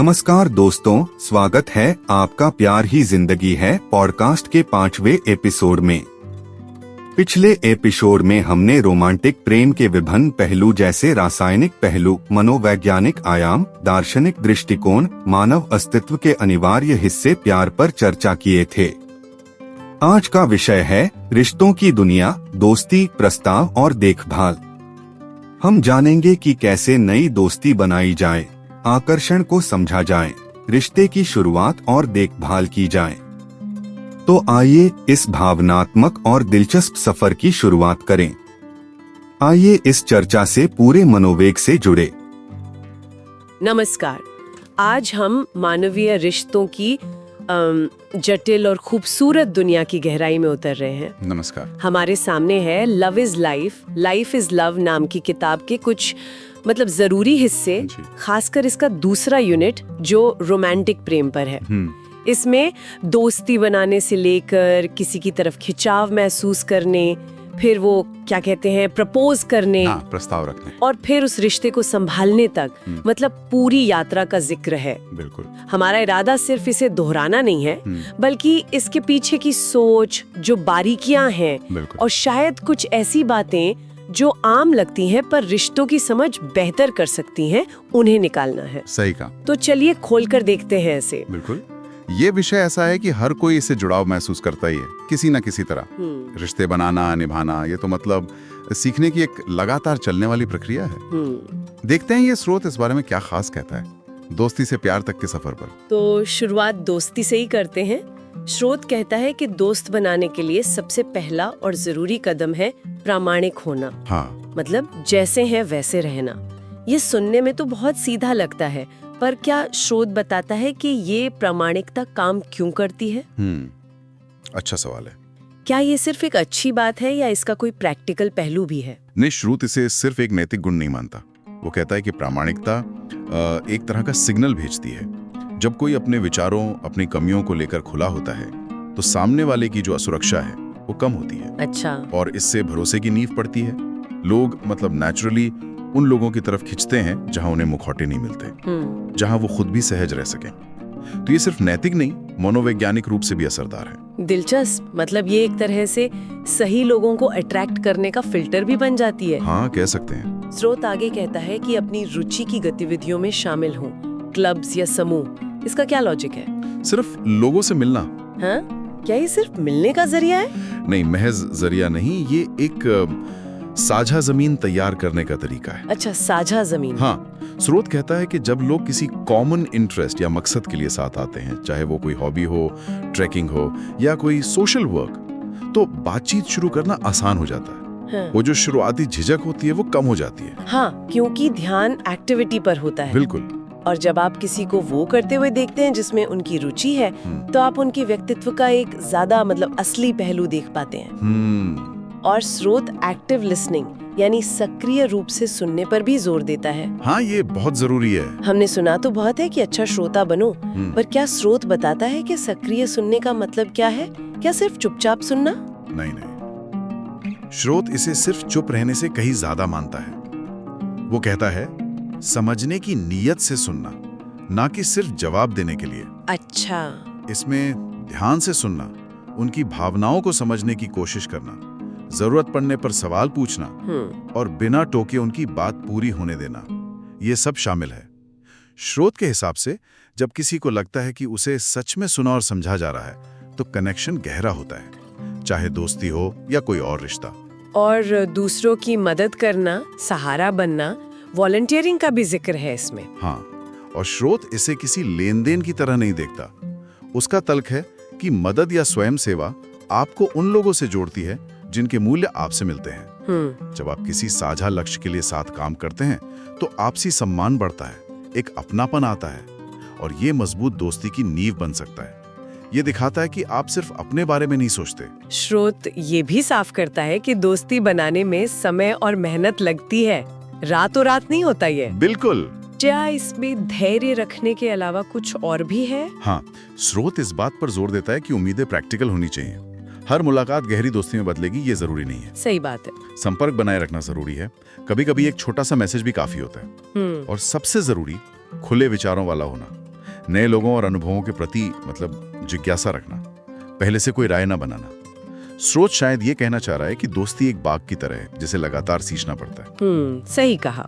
नमस्कार दोस्तों, स्वागत है आपका प्यार ही जिंदगी है पॉडकास्ट के 5वें एपिसोड में। पिछले एपिसोड में हमने रोमांटिक प्रेम के विभिन्न पहलू जैसे रासायनिक पहलू, मनोवैज्ञानिक आयाम, दार्शनिक दृष्टिकोण, मानव अस्तित्व के अनिवार्य हिस्से प्यार पर चर्चा किए थे। आज का विषय है रिश्तों की दुनिया, दोस्ती, प्रस्ताव और देखभाल। हम जानेंगे कि कैसे नई दोस्ती बनाई जाए, आकर्षण को समझा जाए, रिश्ते की शुरुआत और देखभाल की जाए। तो आइए इस भावनात्मक और दिलचस्प सफर की शुरुआत करें। आइए इस चर्चा से पूरे मनोवेग से जुड़े। नमस्कार। आज हम मानवीय रिश्तों की जटिल और खूबसूरत दुनिया की गहराई में उतर रहे हैं। नमस्कार। हमारे सामने है love is life, life is love नाम की किताब के कुछ जरूरी हिस्से, खासकर इसका दूसरा यूनिट जो रोमांटिक प्रेम पर है। इसमें दोस्ती बनाने से लेकर किसी की तरफ खिंचाव महसूस करने, फिर वो क्या कहते हैं प्रपोज करने, प्रस्ताव रखने, और फिर उस रिश्ते को संभालने तक पूरी यात्रा का जिक्र है। बिल्कुल। हमारा इरादा सिर्फ इसे दोहराना नहीं है, बल्कि इसके पीछे की सोच, जो बारीकियां हैं और शायद कुछ ऐसी बातें जो आम लगती हैं पर रिश्तों की समझ बेहतर कर सकती हैं, उन्हें निकालना है। सही कहा। तो चलिए खोलकर देखते हैं इसे। बिल्कुल। ये विषय ऐसा है कि हर कोई इससे जुड़ाव महसूस करता ही है, किसी न किसी तरह। रिश्ते बनाना, निभाना, ये तो सीखने की एक लगातार चलने वाली प्रक्रिया है। देखते हैं ये स्रोत इस बारे में क्या खास कहता है, दोस्ती से प्यार तक के सफर पर। तो शुरुआत दोस्ती से ही करते हैं। स्रोत कहता है कि दोस्त बनाने के लिए सबसे पहला और जरूरी कदम है प्रामाणिक होना। जैसे हैं वैसे रहना। ये सुनने में तो बहुत सीधा लगता है, पर क्या स्रोत बताता है कि ये प्रामाणिकता काम क्यों करती है? अच्छा सवाल है। क्या ये सिर्फ एक अच्छी बात है या इसका कोई प्रैक्टिकल पहलू भी है? नहीं, स्रोत इसे सिर्फ एक नैतिक गुण नहीं मानता। वो कहता है कि प्रामाणिकता एक तरह का सिग्नल भेजती है। जब कोई अपने विचारों, अपनी कमियों को लेकर खुला होता है, तो सामने वाले की जो असुरक्षा है वो कम होती है। अच्छा। और इससे भरोसे की नींव पड़ती है। लोग नेचुरली उन लोगों की तरफ खिंचते हैं जहां उन्हें मुखौटे नहीं मिलते, जहां वो खुद भी सहज रह सकें। तो ये सिर्फ नैतिक नहीं, मनोवैज्ञानिक रूप से भी असरदार है। दिलचस्प। ये एक तरह से सही लोगों को अट्रैक्ट करने का फिल्टर भी बन जाती है। हाँ, कह सकते हैं। स्रोत आगे कहता है कि अपनी रुचि की गतिविधियों में शामिल हो, क्लब्स या समूह। इसका क्या लॉजिक है? सिर्फ लोगों से मिलना। हाँ? क्या ये सिर्फ मिलने का जरिया है? नहीं, महज जरिया नहीं, ये एक साझा जमीन तैयार करने का तरीका है। अच्छा, साझा जमीन। हाँ, स्रोत कहता है कि जब लोग किसी कॉमन इंटरेस्ट या मकसद के लिए साथ आते हैं, चाहे वो कोई हॉबी हो, ट्रैकिंग हो या कोई सोशल वर्क, तो बातचीत शुरू करना आसान हो जाता है। हाँ। वो जो शुरुआती झिझक होती है वो कम हो जाती है। हाँ, क्योंकि ध्यान एक्टिविटी पर होता है। बिल्कुल। और जब आप किसी को वो करते हुए देखते हैं जिसमें उनकी रुचि है, तो आप उनके व्यक्तित्व का एक ज्यादा असली पहलू देख पाते हैं। और स्रोत एक्टिव लिसनिंग यानी सक्रिय रूप से सुनने पर भी जोर देता है। हाँ, ये बहुत जरूरी है। हमने सुना तो बहुत है कि अच्छा श्रोता बनो, पर क्या स्रोत बताता है कि सक्रिय सुनने का मतलब क्या है? क्या सिर्फ चुपचाप सुनना? नहीं। स्रोत इसे सिर्फ चुप रहने से कहीं ज्यादा मानता है। वो कहता है समझने की नीयत से सुनना, ना कि सिर्फ जवाब देने के लिए। अच्छा। इसमें ध्यान से सुनना, उनकी भावनाओं को समझने की कोशिश करना, जरूरत पड़ने पर सवाल पूछना और बिना टोके उनकी बात पूरी होने देना, ये सब शामिल है। स्रोत के हिसाब से जब किसी को लगता है कि उसे सच में सुना और समझा जा रहा है, तो कनेक्शन गहरा होता है, चाहे दोस्ती हो या कोई और रिश्ता। और दूसरों की मदद करना, सहारा बनना, वॉलंटियरिंग का भी जिक्र है इसमें। हाँ, और स्रोत इसे किसी लेन देन की तरह नहीं देखता। उसका तल्क है कि मदद या स्वयं सेवा आपको उन लोगों से जोड़ती है जिनके मूल्य आपसे मिलते हैं। जब आप किसी साझा लक्ष्य के लिए साथ काम करते हैं, तो आपसी सम्मान बढ़ता है, एक अपनापन आता है, और ये मजबूत दोस्ती की नींव बन सकता है। ये दिखाता है कि आप सिर्फ अपने बारे में नहीं सोचते। स्रोत ये भी साफ करता है कि दोस्ती बनाने में समय और मेहनत लगती है, रातों रात नहीं होता ये। बिल्कुल। क्या इसमें धैर्य रखने के अलावा कुछ और भी है? हाँ, स्रोत इस बात पर जोर देता है कि उम्मीदें प्रैक्टिकल होनी चाहिए। हर मुलाकात गहरी दोस्ती में बदलेगी ये जरूरी नहीं है। सही बात है। संपर्क बनाए रखना जरूरी है। कभी कभी एक छोटा सा मैसेज भी काफी होता है। और सबसे जरूरी खुले विचारों वाला होना। नए लोगों और अनुभवों के प्रति मतलब जिज्ञासा रखना, पहले से कोई राय ना बनाना। स्रोत शायद ये कहना चाह रहा है कि दोस्ती एक बाग की तरह है जिसे लगातार सींचना पड़ता है। सही कहा।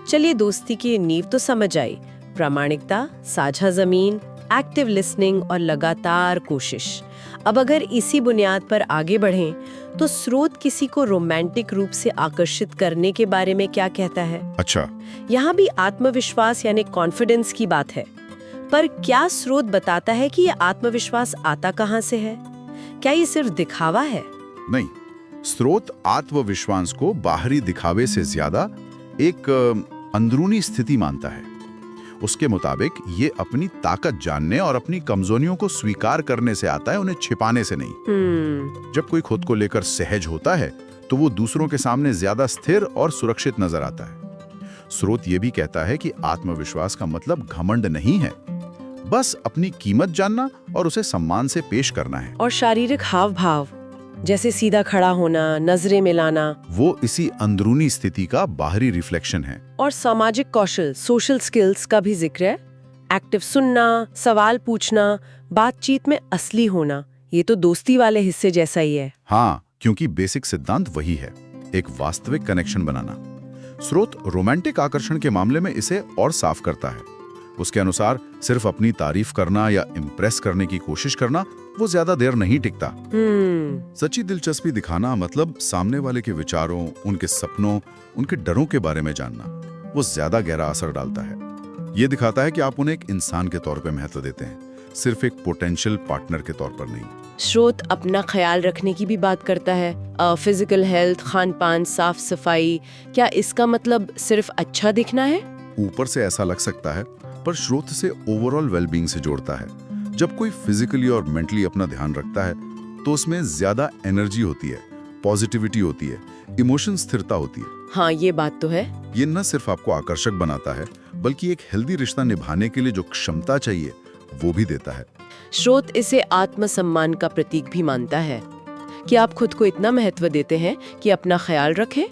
चलिए, दोस्ती की नींव तो समझ आई। प्रामाणिकता, साझा जमीन, एक्टिव लिसनिंग और लगातार कोशिश। अब अगर इसी बुनियाद पर आगे बढ़ें तो स्रोत किसी को रोमांटिक रूप से आकर्षित करने के बारे में क्या कहता है? अच्छा, यहाँ भी आत्मविश्वास यानी कॉन्फिडेंस की बात है। पर क्या स्रोत बताता है कि ये आत्मविश्वास आता कहाँ से है? क्या ये सिर्फ दिखावा है? नहीं, स्रोत आत्मविश्वास को बाहरी दिखावे से ज्यादा एक अंदरूनी स्थिति मानता है। उसके मुताबिक ये अपनी ताकत जानने और अपनी कमजोरियों को स्वीकार करने से आता है, उन्हें छिपाने से नहीं। जब कोई खुद को लेकर सहज होता है तो वो दूसरों के सामने ज्यादा स्थिर और सुरक्षित नजर आता है। स्रोत ये भी कहता है कि आत्मविश्वास का मतलब घमंड नहीं है, बस अपनी कीमत जानना और उसे सम्मान से पेश करना है। और शारीरिक हाव भाव, जैसे सीधा खड़ा होना, नजरें मिलाना, वो इसी अंदरूनी स्थिति का बाहरी रिफ्लेक्शन है। और सामाजिक कौशल, सोशल स्किल्स का भी जिक्र है। एक्टिव सुनना, सवाल पूछना, बातचीत में असली होना, ये तो दोस्ती वाले हिस्से जैसा ही है। हाँ, क्योंकि बेसिक सिद्धांत वही है, एक वास्तविक कनेक्शन बनाना। स्रोत रोमांटिक आकर्षण के मामले में इसे और साफ करता है। उसके अनुसार सिर्फ अपनी तारीफ करना या इम्प्रेस करने की कोशिश करना वो ज्यादा देर नहीं टिकता। सच्ची दिलचस्पी दिखाना मतलब सामने वाले के विचारों, उनके सपनों, उनके डरों के बारे में जानना, वो ज्यादा गहरा असर डालता है। ये दिखाता है कि आप उन्हें एक इंसान के तौर पे महत्व देते हैं, सिर्फ एक पोटेंशियल पार्टनर के तौर पर नहीं। स्रोत अपना ख्याल रखने की भी बात करता है। फिजिकल हेल्थ, खान पान, साफ सफाई। क्या इसका मतलब सिर्फ अच्छा दिखना है? ऊपर से ऐसा लग सकता है, पर स्रोत से ओवरऑल वेलबींग से जोड़ता है। जब कोई फिजिकली और मेंटली अपना ध्यान रखता है तो उसमें ज्यादा एनर्जी होती है, पॉजिटिविटी होती है, इमोशन स्थिरता होती है। हाँ, ये बात तो है। ये न सिर्फ आपको आकर्षक बनाता है, बल्कि एक हेल्दी रिश्ता निभाने के लिए जो क्षमता चाहिए वो भी देता है। स्रोत इसे आत्मसम्मान का प्रतीक भी मानता है कि आप खुद को इतना महत्व देते हैं कि अपना ख्याल रखें।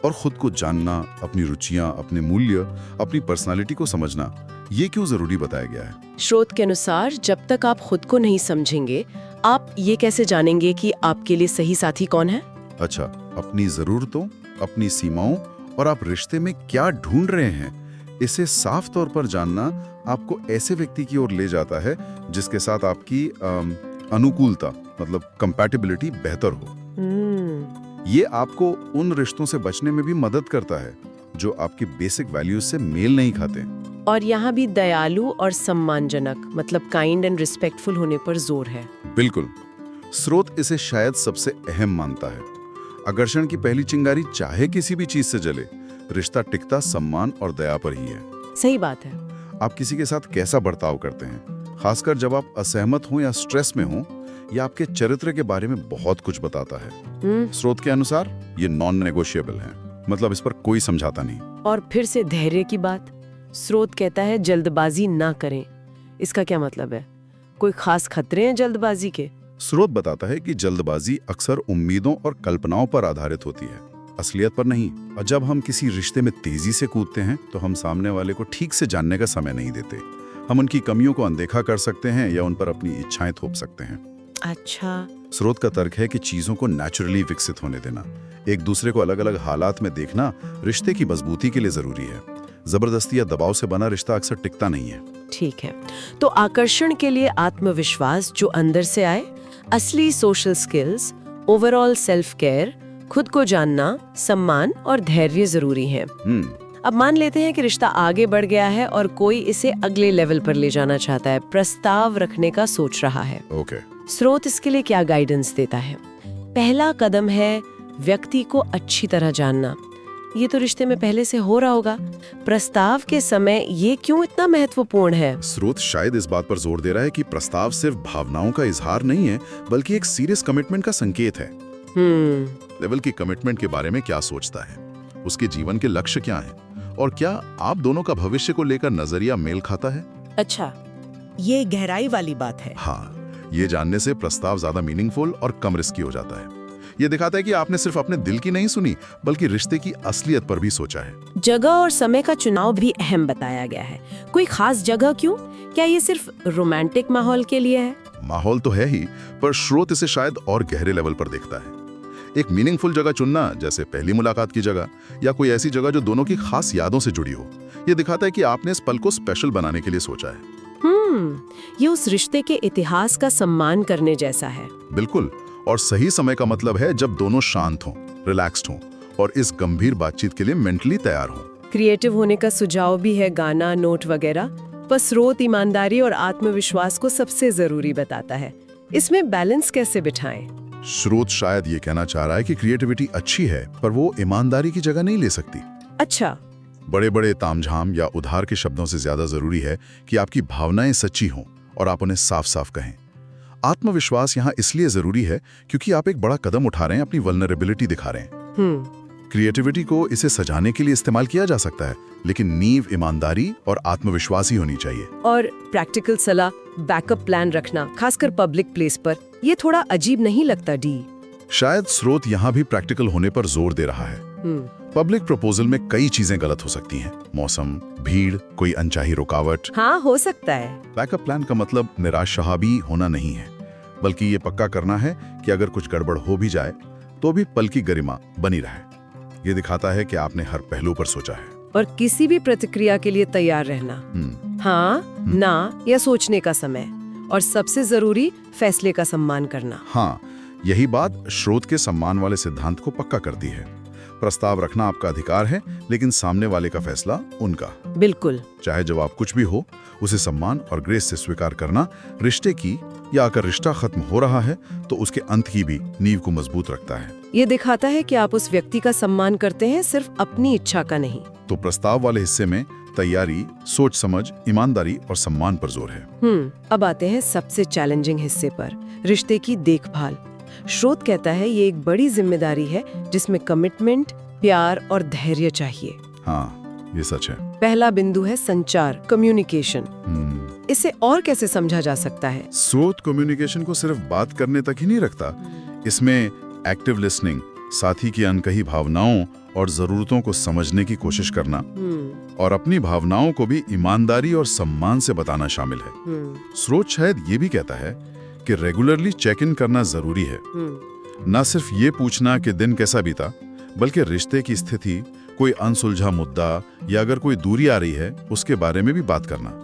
और खुद को जानना, अपनी रुचियां, अपने मूल्य, अपनी पर्सनालिटी को समझना, ये क्यों जरूरी बताया गया है? स्रोत के अनुसार जब तक आप खुद को नहीं समझेंगे, आप ये कैसे जानेंगे कि आपके लिए सही साथी कौन है? अच्छा, अपनी जरूरतों, अपनी सीमाओं और आप रिश्ते में क्या ढूंढ रहे हैं, इसे साफ तौर पर जानना आपको ऐसे व्यक्ति की ओर ले जाता है जिसके साथ आपकी अनुकूलता मतलब कंपैटिबिलिटी बेहतर हो। ये आपको उन रिश्तों से बचने में भी मदद करता है जो आपकी बेसिक वैल्यूज से मेल नहीं खाते। और यहाँ भी दयालु और सम्मानजनक मतलब काइंड एंड रिस्पेक्टफुल होने पर जोर है। बिल्कुल, स्रोत इसे शायद सबसे अहम मानता है। आकर्षण की पहली चिंगारी चाहे किसी भी चीज से जले, रिश्ता टिकता सम्मान और दया पर ही है। सही बात है। आप किसी के साथ कैसा बर्ताव करते हैं, खासकर जब आप असहमत हो या स्ट्रेस में हो, या आपके चरित्र के बारे में बहुत कुछ बताता है। स्रोत के अनुसार ये नॉन नेगोशिएबल है, मतलब इस पर कोई समझाता नहीं। और फिर से धैर्य की बात। स्रोत कहता है जल्दबाजी ना करें। इसका क्या मतलब है? कोई खास खतरे हैं जल्दबाजी के? स्रोत बताता है कि जल्दबाजी अक्सर उम्मीदों और कल्पनाओं पर आधारित होती है, असलियत पर नहीं। और जब हम किसी रिश्ते में तेजी से कूदते हैं तो हम सामने वाले को ठीक से जानने का समय नहीं देते। हम उनकी कमियों को अनदेखा कर सकते हैं या उन पर अपनी इच्छाएं थोप सकते हैं। अच्छा। स्रोत का तर्क है कि चीजों को नेचुरली विकसित होने देना, एक दूसरे को अलग अलग हालात में देखना रिश्ते की मजबूती के लिए जरूरी है। जबरदस्ती या दबाव से बना रिश्ता अक्सर टिकता नहीं है। ठीक है, तो आकर्षण के लिए आत्मविश्वास जो अंदर से आए, असली social skills, overall self care, खुद को जानना, सम्मान और धैर्य जरूरी है। अब मान लेते हैं कि रिश्ता आगे बढ़ गया है और कोई इसे अगले लेवल पर ले जाना चाहता है, प्रस्ताव रखने का सोच रहा है। ओके। स्रोत इसके लिए क्या गाइडेंस देता है? पहला कदम है व्यक्ति को अच्छी तरह जानना। ये तो रिश्ते में पहले से हो रहा होगा। प्रस्ताव के समय ये क्यों इतना महत्वपूर्ण है? स्रोत शायद इस बात पर जोर दे रहा है कि प्रस्ताव सिर्फ भावनाओं का इजहार नहीं है, बल्कि एक सीरियस कमिटमेंट का संकेत है। लेवल की कमिटमेंट के बारे में क्या सोचता है, उसके जीवन के लक्ष्य क्या हैं, और क्या आप दोनों का भविष्य को लेकर नजरिया मेल खाता है? अच्छा, ये गहराई वाली बात है। हाँ, ये जानने से प्रस्ताव ज्यादा मीनिंगफुल और कम रिस्की हो जाता है, ये दिखाता है कि आपने सिर्फ अपने दिल की नहीं सुनी, बल्कि रिश्ते की असलियत पर भी सोचा है। जगह और समय का चुनाव भी अहम बताया गया है। कोई खास जगह क्यों? क्या ये सिर्फ रोमांटिक माहौल के लिए है? माहौल तो है ही, पर स्रोत इसे शायद और गहरे लेवल पर देखता है। एक मीनिंगफुल जगह चुनना, जैसे पहली मुलाकात की जगह या कोई ऐसी जगह जो दोनों की खास यादों से जुड़ी हो, ये दिखाता है कि आपने इस पल को स्पेशल बनाने के लिए सोचा है। ये उस रिश्ते के इतिहास का सम्मान करने जैसा है। बिल्कुल, और सही समय का मतलब है जब दोनों शांत हों, रिलैक्स्ड हों और इस गंभीर बातचीत के लिए मेंटली तैयार हों। क्रिएटिव होने का सुझाव भी है गाना, नोट वगैरह, पर स्रोत ईमानदारी और आत्मविश्वास को सबसे जरूरी बताता है। इसमें बैलेंस कैसे बिठाएं? स्रोत शायद ये कहना चाह रहा है कि क्रिएटिविटी अच्छी है, पर वो ईमानदारी की जगह नहीं ले सकती। अच्छा, बड़े बड़े तामझाम या उधार के शब्दों से ज्यादा जरूरी है कि आपकी भावनाएं सच्ची हों और आप उन्हें साफ साफ कहें। आत्मविश्वास यहाँ इसलिए जरूरी है क्योंकि आप एक बड़ा कदम उठा रहे हैं, अपनी वल्नरेबिलिटी दिखा रहे हैं। क्रिएटिविटी को इसे सजाने के लिए इस्तेमाल किया जा सकता है, लेकिन नींव ईमानदारी और आत्मविश्वास ही होनी चाहिए। और प्रैक्टिकल सलाह, बैकअप प्लान रखना, खासकर पब्लिक प्लेस पर, ये थोड़ा अजीब नहीं लगता डी? शायद स्रोत यहाँ भी प्रैक्टिकल होने पर जोर दे रहा है। पब्लिक प्रपोजल में कई चीजें गलत हो सकती हैं, मौसम, भीड़, कोई अनचाही रुकावट। हाँ, हो सकता है। बैकअप प्लान का मतलब निराशाभी होना नहीं है, बल्कि ये पक्का करना है कि अगर कुछ गड़बड़ हो भी जाए तो भी पल की गरिमा बनी रहे। ये दिखाता है कि आपने हर पहलू पर सोचा है और किसी भी प्रतिक्रिया के लिए तैयार रहना। हाँ, ना या सोचने का समय, और सबसे जरूरी फैसले का सम्मान करना। हाँ, यही बात स्रोत के सम्मान वाले सिद्धांत को पक्का करती है। प्रस्ताव रखना आपका अधिकार है, लेकिन सामने वाले का फैसला उनका। बिल्कुल। चाहे जवाब कुछ भी हो, उसे सम्मान और ग्रेस से स्वीकार करना रिश्ते की, या अगर रिश्ता खत्म हो रहा है तो उसके अंत की भी नींव को मजबूत रखता है। ये दिखाता है कि आप उस व्यक्ति का सम्मान करते हैं, सिर्फ अपनी इच्छा का नहीं। तो प्रस्ताव वाले हिस्से में तैयारी, सोच समझ, ईमानदारी और सम्मान पर जोर है। अब आते हैं सबसे चैलेंजिंग हिस्से पर, रिश्ते की देखभाल। स्रोत कहता है ये एक बड़ी जिम्मेदारी है जिसमें कमिटमेंट, प्यार और धैर्य चाहिए। हाँ, ये सच है। पहला बिंदु है संचार, कम्युनिकेशन। इसे और कैसे समझा जा सकता है? स्रोत कम्युनिकेशन को सिर्फ बात करने तक ही नहीं रखता। इसमें एक्टिव लिसनिंग, साथी की अनकही भावनाओं और जरूरतों को समझने की कोशिश करना और अपनी भावनाओं को भी ईमानदारी और सम्मान से बताना शामिल है। स्रोत शायद ये भी कहता है कि रेगुलरली चेक इन करना जरूरी है। न सिर्फ ये पूछना कि दिन कैसा बीता, बल्कि रिश्ते की स्थिति, कोई अनसुलझा मुद्दा या अगर कोई दूरी आ रही है उसके बारे में भी बात करना।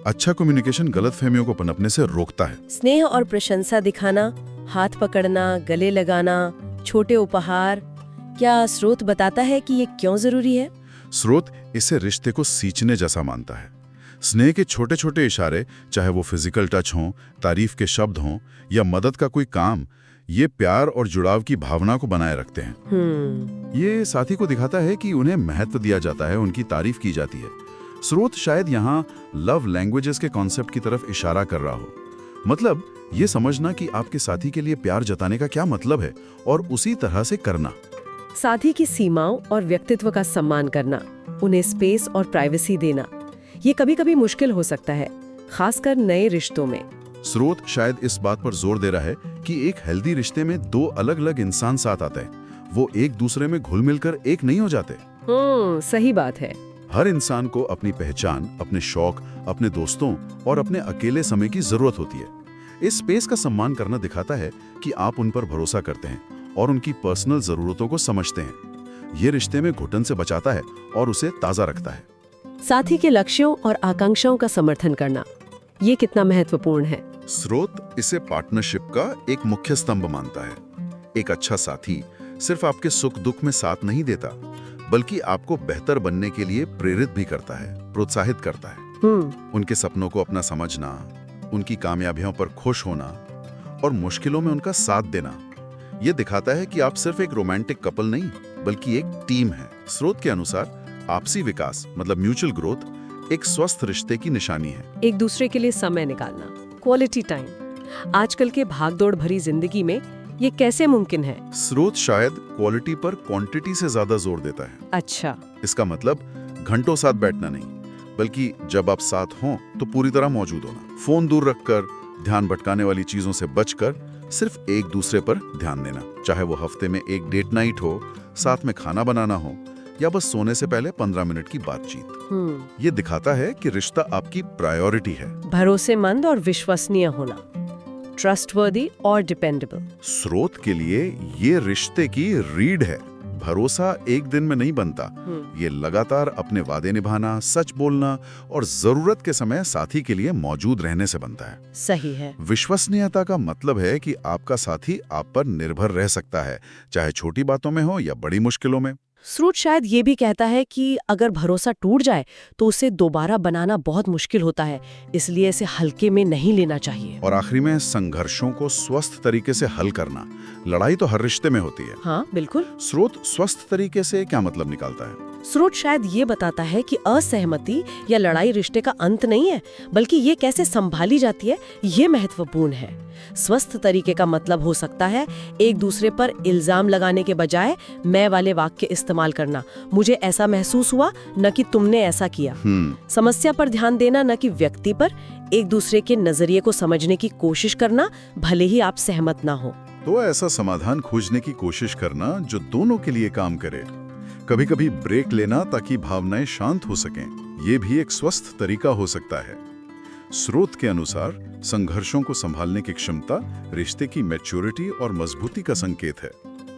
अच्छा कम्युनिकेशन गलतफहमियों को पनपने से रोकता है। स्नेह और प्रशंसा दिखाना, हाथ पकड़ना, गले लगाना, छोटे उपहार, क्या स्रोत बताता है कि ये क्यों जरूरी है? स्रोत इसे रिश्ते को सींचने जैसा मानता है। स्नेह के छोटे छोटे इशारे, चाहे वो फिजिकल टच हों, तारीफ के शब्द हों या मदद का कोई काम, ये प्यार और जुड़ाव की भावना को बनाए रखते हैं। ये साथी को दिखाता है कि उन्हें महत्व दिया जाता है, उनकी तारीफ की जाती है। स्रोत शायद यहाँ लव लैंग्वेजेस के कॉन्सेप्ट की तरफ इशारा कर रहा हो। मतलब ये समझना कि आपके साथी के लिए प्यार जताने का क्या मतलब है और उसी तरह से करना। साथी की सीमाओं और व्यक्तित्व का सम्मान करना, उन्हें स्पेस और प्राइवेसी देना, ये कभी कभी मुश्किल हो सकता है, खासकर नए रिश्तों में। स्रोत शायद इस बात पर जोर दे रहा है कि एक हेल्दी रिश्ते में दो अलग अलग इंसान साथ आते हैं, वो एक दूसरे में घुल मिलकर एक नहीं हो जाते। सही बात है। हर इंसान को अपनी पहचान, अपने शौक, अपने दोस्तों और अपने अकेले समय की जरूरत होती है। इस स्पेस का सम्मान करना दिखाता है कि आप उन पर भरोसा करते हैं और उनकी पर्सनल जरूरतों को समझते हैं। ये रिश्ते में घुटन से बचाता है और उसे ताजा रखता है। साथी के लक्ष्यों और आकांक्षाओं का समर्थन करना, ये कितना महत्वपूर्ण है? स्रोत इसे पार्टनरशिप का एक मुख्य स्तंभ मानता है। एक अच्छा साथी सिर्फ आपके सुख दुख में साथ नहीं देता, बल्कि आपको बेहतर बनने के लिए प्रेरित भी करता है, प्रोत्साहित करता है। उनके सपनों को अपना समझना, उनकी कामयाबियों पर खुश होना और मुश्किलों में उनका साथ देना, ये दिखाता है कि आप सिर्फ एक रोमांटिक कपल नहीं, बल्कि एक टीम है। स्रोत के अनुसार आपसी विकास मतलब म्यूचुअल ग्रोथ एक स्वस्थ रिश्ते की निशानी है। एक दूसरे के लिए समय निकालना, क्वालिटी टाइम। आजकल के भागदौड़ भरी जिंदगी में ये कैसे मुमकिन है? स्रोत शायद क्वालिटी पर क्वांटिटी से ज्यादा जोर देता है। अच्छा, इसका मतलब घंटों साथ बैठना नहीं, बल्कि जब आप साथ हों तो पूरी तरह मौजूद होना। फोन दूर रखकर, ध्यान भटकाने वाली चीजों से बचकर सिर्फ एक दूसरे पर ध्यान देना, चाहे वो हफ्ते में एक डेट नाइट हो, साथ में खाना बनाना हो, या बस सोने से पहले 15 मिनट की बातचीत। ये दिखाता है कि रिश्ता आपकी प्रायोरिटी है। भरोसेमंद और विश्वसनीय होना, ट्रस्टवर्दी और डिपेंडेबल। स्रोत के लिए ये रिश्ते की रीढ़ है। भरोसा एक दिन में नहीं बनता, ये लगातार अपने वादे निभाना, सच बोलना और जरूरत के समय साथी के लिए मौजूद रहने से बनता है। सही है। विश्वसनीयता का मतलब है कि आपका साथी आप पर निर्भर रह सकता है, चाहे छोटी बातों में हो या बड़ी मुश्किलों में। स्रोत शायद ये भी कहता है कि अगर भरोसा टूट जाए तो उसे दोबारा बनाना बहुत मुश्किल होता है, इसलिए इसे हल्के में नहीं लेना चाहिए। और आखिरी में संघर्षों को स्वस्थ तरीके से हल करना। लड़ाई तो हर रिश्ते में होती है। हाँ बिल्कुल। स्रोत स्वस्थ तरीके से क्या मतलब निकालता है? स्रोत शायद ये बताता है कि असहमति या लड़ाई रिश्ते का अंत नहीं है, बल्कि ये कैसे संभाली जाती है, ये महत्वपूर्ण है। स्वस्थ तरीके का मतलब हो सकता है एक दूसरे पर इल्जाम लगाने के बजाय मैं वाले वाक्य इस्तेमाल करना, मुझे ऐसा महसूस हुआ, न कि तुमने ऐसा किया। समस्या पर ध्यान देना, न कि व्यक्ति पर। एक दूसरे के नजरिए को समझने की कोशिश करना, भले ही आप सहमत ना हो। तो ऐसा समाधान खोजने की कोशिश करना जो दोनों के लिए काम करे। कभी कभी ब्रेक लेना ताकि भावनाएं शांत हो सकें, ये भी एक स्वस्थ तरीका हो सकता है। स्रोत के अनुसार संघर्षों को संभालने की क्षमता रिश्ते की मैच्योरिटी और मजबूती का संकेत है।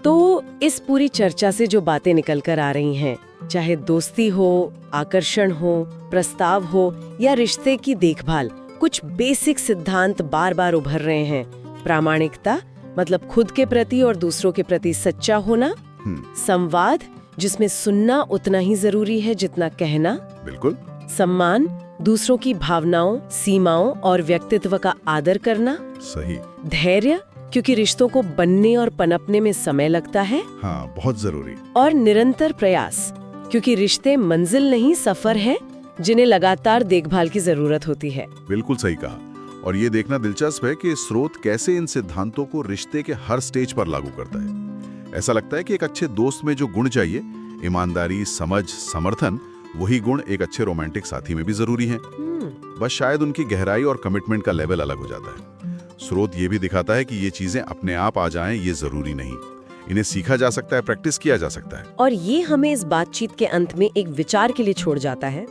तो इस पूरी चर्चा से जो बातें निकल कर आ रही हैं, चाहे दोस्ती हो, आकर्षण हो, प्रस्ताव हो या रिश्ते की देखभाल, कुछ बेसिक सिद्धांत बार बार उभर रहे हैं। प्रामाणिकता मतलब खुद के प्रति और दूसरों के प्रति सच्चा होना, संवाद जिसमें सुनना उतना ही जरूरी है जितना कहना, बिल्कुल, सम्मान दूसरों की भावनाओं, सीमाओं और व्यक्तित्व का आदर करना, सही, धैर्य क्योंकि रिश्तों को बनने और पनपने में समय लगता है, हाँ बहुत जरूरी, और निरंतर प्रयास क्योंकि रिश्ते मंजिल नहीं सफर है जिन्हें लगातार देखभाल की जरूरत होती है। बिल्कुल सही कहा। और ये देखना दिलचस्प है कि स्रोत कैसे इन सिद्धांतों को रिश्ते के हर स्टेज पर लागू करता है। ऐसा लगता है कि एक अच्छे दोस्त में जो गुण चाहिए, ईमानदारी, समझ, समर्थन, वही गुण एक अच्छे रोमांटिक साथी में भी जरूरी हैं। बस शायद उनकी गहराई और कमिटमेंट का लेवल अलग हो जाता है। स्रोत ये भी दिखाता है कि ये चीजें अपने आप आ जाएं, ये जरूरी नहीं। इन्हें सीखा जा सकता है, प्रैक्टिस किया जा सकता है। और ये हमें इस बातचीत के अंत में एक विचार के लिए छोड़ जाता है।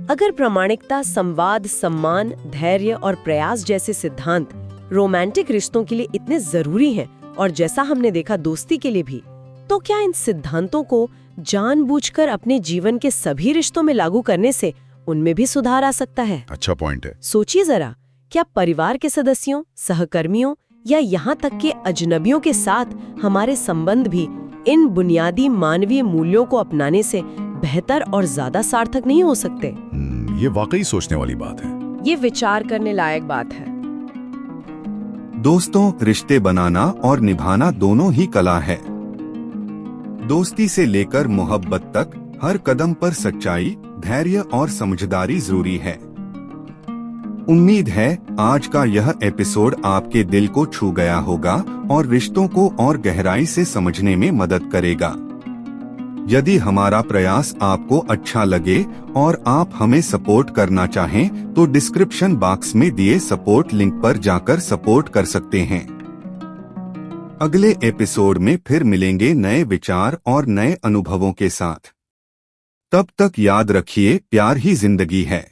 अगर प्रामाणिकता, संवाद, सम्मान, धैर्य और प्रयास जैसे सिद्धांत रोमांटिक रिश्तों के लिए इतने जरूरी हैं, और जैसा हमने देखा दोस्ती के लिए भी, तो क्या इन सिद्धांतों को जानबूझकर अपने जीवन के सभी रिश्तों में लागू करने से उनमें भी सुधार आ सकता है? अच्छा पॉइंट है। सोचिए जरा, क्या परिवार के सदस्यों, सहकर्मियों या यहाँ तक के अजनबियों के साथ हमारे संबंध भी इन बुनियादी मानवीय मूल्यों को अपनाने से बेहतर और ज्यादा सार्थक नहीं हो सकते? ये वाकई सोचने वाली बात है। ये विचार करने लायक बात है। दोस्तों, रिश्ते बनाना और निभाना दोनों ही कला है। दोस्ती से लेकर मोहब्बत तक हर कदम पर सच्चाई, धैर्य और समझदारी जरूरी है। उम्मीद है आज का यह एपिसोड आपके दिल को छू गया होगा और रिश्तों को और गहराई से समझने में मदद करेगा। यदि हमारा प्रयास आपको अच्छा लगे और आप हमें सपोर्ट करना चाहें, तो डिस्क्रिप्शन बॉक्स में दिए सपोर्ट लिंक पर जाकर सपोर्ट कर सकते हैं। अगले एपिसोड में फिर मिलेंगे नए विचार और नए अनुभवों के साथ। तब तक याद रखिए, प्यार ही जिंदगी है।